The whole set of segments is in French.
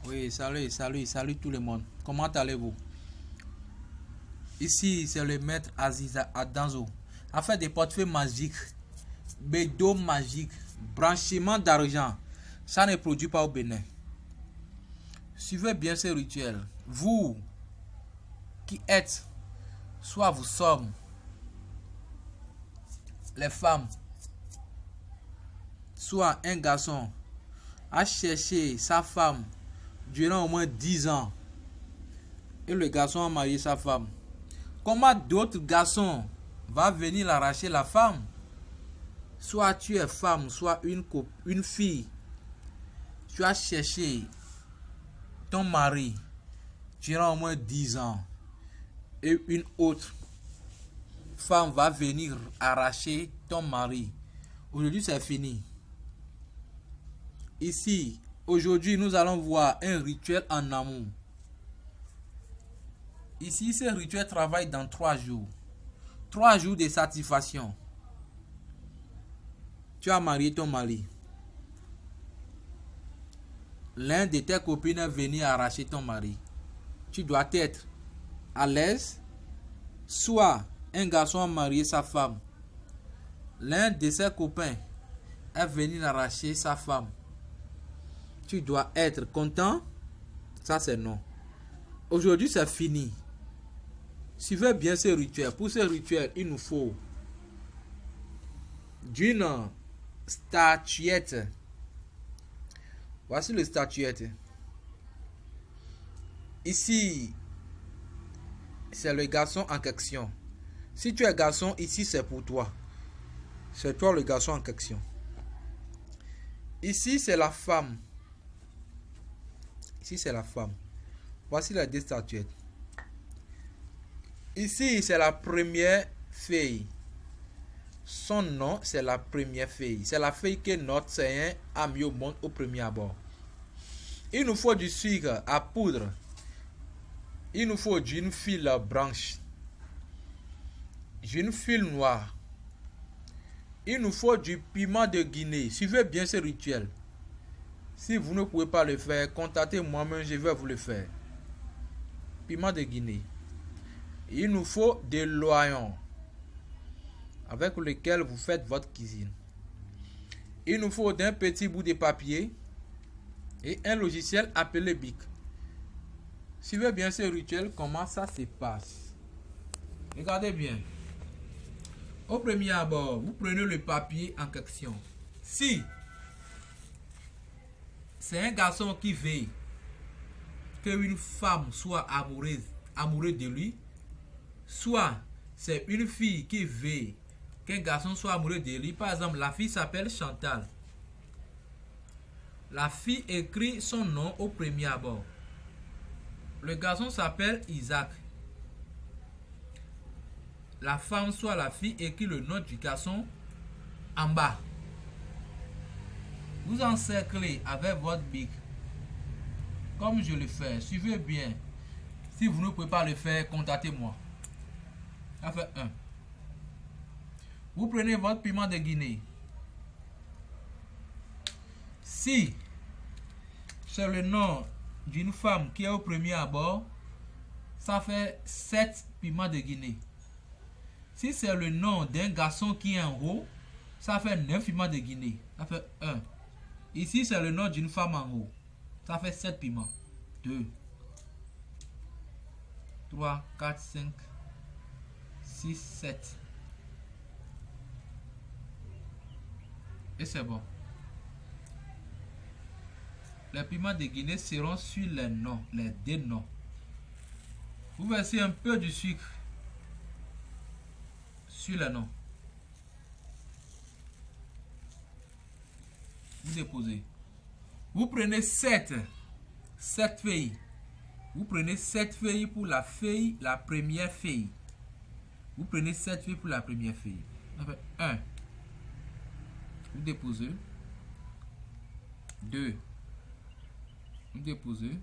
Oui, salut tout le monde. Comment allez-vous? Ici, c'est le maître Aziza Adanzo. En fait, des portefeuilles magiques, bédos magiques, branchement d'argent. Ça ne produit pas au Bénin. Suivez bien ce rituel. Vous qui êtes, soit vous sommes, les femmes, soit un garçon, a cherché sa femme durant au moins 10 ans et le garçon a marié sa femme. Comment d'autres garçons vont venir l'arracher la femme? Soit tu es femme, soit une fille. Tu as cherché ton mari durant au moins 10 ans et une autre femme va venir arracher ton mari. Aujourd'hui, c'est fini. Ici, aujourd'hui, nous allons voir un rituel en amour. Ici, ce rituel travaille dans 3 jours. 3 jours de satisfaction. Tu as marié ton mari. L'un de tes copines est venu arracher ton mari. Tu dois être à l'aise. Soit un garçon a marié sa femme. L'un de ses copains est venu arracher sa femme. Tu dois être content. Ça, c'est non. Aujourd'hui, c'est fini. Suivez bien ce rituel. Pour ce rituel, il nous faut d'une statuette. Voici le statuette. Ici, c'est le garçon en question. Si tu es garçon, ici c'est pour toi. C'est toi le garçon en question. Ici, c'est la femme. Ici, c'est la femme. Voici les 2 statuettes. Ici, c'est la première fille. Son nom, c'est la première fille. C'est la fille que notre Seigneur a mis au monde au premier abord. Il nous faut du sucre à poudre. Il nous faut d'une file blanche. D'une file noire. Il nous faut du piment de Guinée. Suivez bien ce rituel. Si vous ne pouvez pas le faire, contactez moi-même, je vais vous le faire. Piment de Guinée. Il nous faut de l'oignon avec lequel vous faites votre cuisine. Il nous faut d'un petit bout de papier et un logiciel appelé BIC. Suivez bien ce rituel, comment ça se passe. Regardez bien. Au premier abord, vous prenez le papier en question. Si c'est un garçon qui veut qu'une femme soit amoureuse de lui, soit c'est une fille qui veut qu'un garçon soit amoureux de lui. Par exemple, la fille s'appelle Chantal. La fille écrit son nom au premier abord. Le garçon s'appelle Isaac. La femme, soit la fille, écrit le nom du garçon en bas. Vous encerclez avec votre bic. Comme je le fais, suivez bien. Si vous ne pouvez pas le faire, contactez-moi. Ça fait 1. Vous prenez votre piment de Guinée. Si c'est le nom d'une femme qui est au premier abord, ça fait 7 piments de Guinée. Si c'est le nom d'un garçon qui est en haut, ça fait 9 piments de Guinée. Ça fait 1. Ici, c'est le nom d'une femme en haut. Ça fait 7 piments. 2, 3, 4, 5, 6, 7. Et c'est bon. Les piments de Guinée seront sur les noms, les 2 noms. Vous versez un peu de sucre sur les noms. Vous déposez. Vous prenez 7 feuilles. Vous prenez 7 feuilles pour la première feuille. Vous prenez 7 feuilles pour la première feuille. Ça fait 1. Vous déposez. 2. Vous déposez.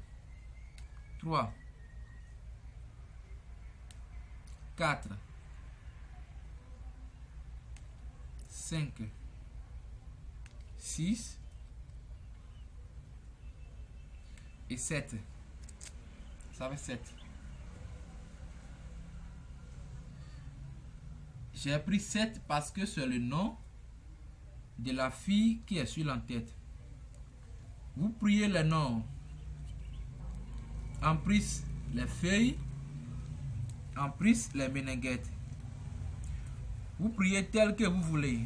3. 4. 5. 6. et 7. Ça fait 7. J'ai pris 7 parce que c'est le nom de la fille qui est sur l'entête. Vous priez le nom en prise les feuilles, en prise les meninguettes. Vous priez tel que vous voulez.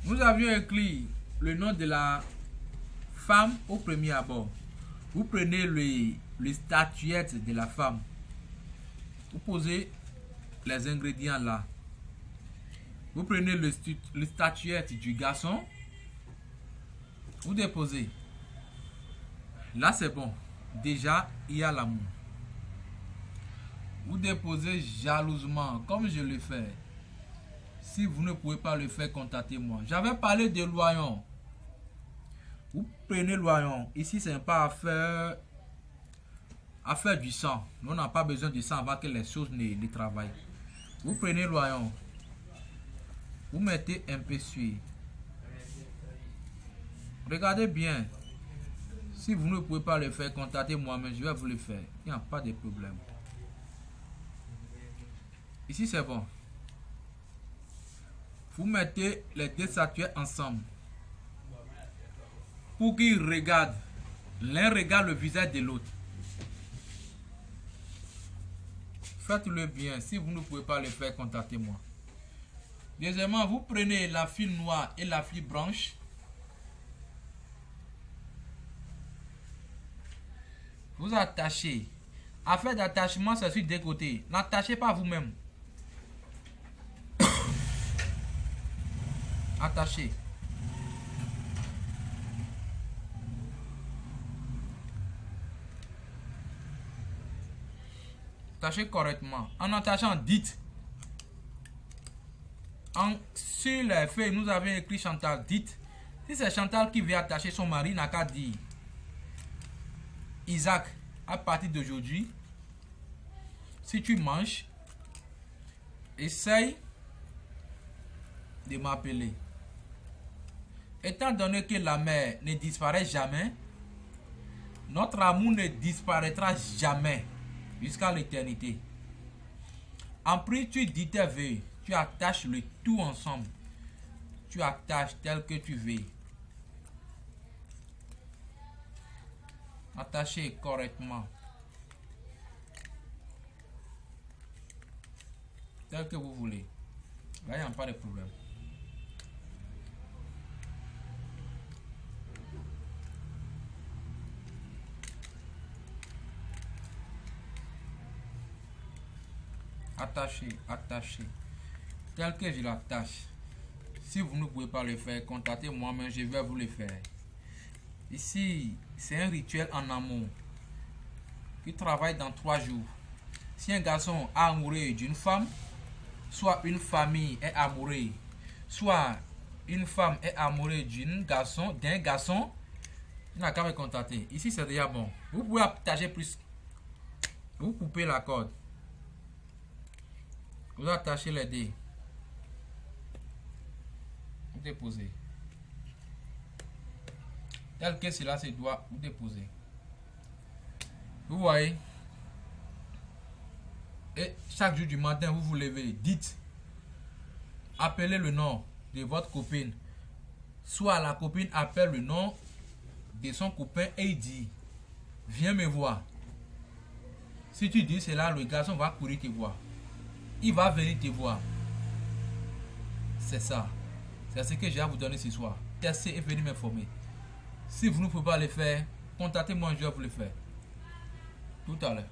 Nous avions écrit le nom de la femme au premier abord. Vous prenez les statuettes de la femme. Vous posez les ingrédients là. Vous prenez le statuette du garçon. Vous déposez. Là c'est bon. Déjà il y a l'amour. Vous déposez jalousement comme je le fais. Si vous ne pouvez pas le faire, contactez-moi. J'avais parlé de l'oignon. Vous prenez l'oignon. Ici, ce n'est pas à faire du sang. On n'a pas besoin de sang avant que les choses ne travaillent. Vous prenez l'oignon. Vous mettez un peu d'huile. Regardez bien. Si vous ne pouvez pas le faire, contactez-moi, mais je vais vous le faire. Il n'y a pas de problème. Ici, c'est bon. Vous mettez les deux statuettes ensemble pour qu'ils regardent. L'un regarde le visage de l'autre. Faites-le bien. Si vous ne pouvez pas le faire, contactez-moi. Deuxièmement, vous prenez la file noire et la file blanche. Vous attachez. Affaire d'attachement, c'est sur deux côtés. N'attachez pas vous-même. Attachez. Attachez correctement. En attachant, dites. Sur les feuilles, nous avons écrit Chantal. Dites. Si c'est Chantal qui veut attacher son mari, n'a qu'à dire. Isaac, à partir d'aujourd'hui, si tu manges, essaye de m'appeler. Étant donné que la mère ne disparaît jamais, notre amour ne disparaîtra jamais jusqu'à l'éternité. En plus, tu dis tes vœux, tu attaches le tout ensemble. Tu attaches tel que tu veux. Attachez correctement. Tel que vous voulez. Là, il n'y a pas de problème. Attachez, attachez. Tel que je l'attache. Si vous ne pouvez pas le faire, contactez-moi, mais je vais vous le faire. Ici, c'est un rituel en amour qui travaille dans 3 jours. Si un garçon est amoureux d'une femme, soit une famille est amoureuse, soit une femme est amoureuse d'un garçon, il n'a qu'à me contacter. Ici, c'est déjà bon. Vous pouvez attacher plus. Vous coupez la corde. Vous attachez les dés. Vous déposez. Tel que cela se doit, vous déposez. Vous voyez. Et chaque jour du matin, vous vous levez. Dites. Appelez le nom de votre copine. Soit la copine appelle le nom de son copain et il dit. Viens me voir. Si tu dis cela, le garçon va courir te voir. Il va venir te voir. C'est ça. C'est ce que j'ai à vous donner ce soir. Testez et venez m'informer. Si vous ne pouvez pas le faire, contactez-moi, je vais vous le faire. Tout à l'heure.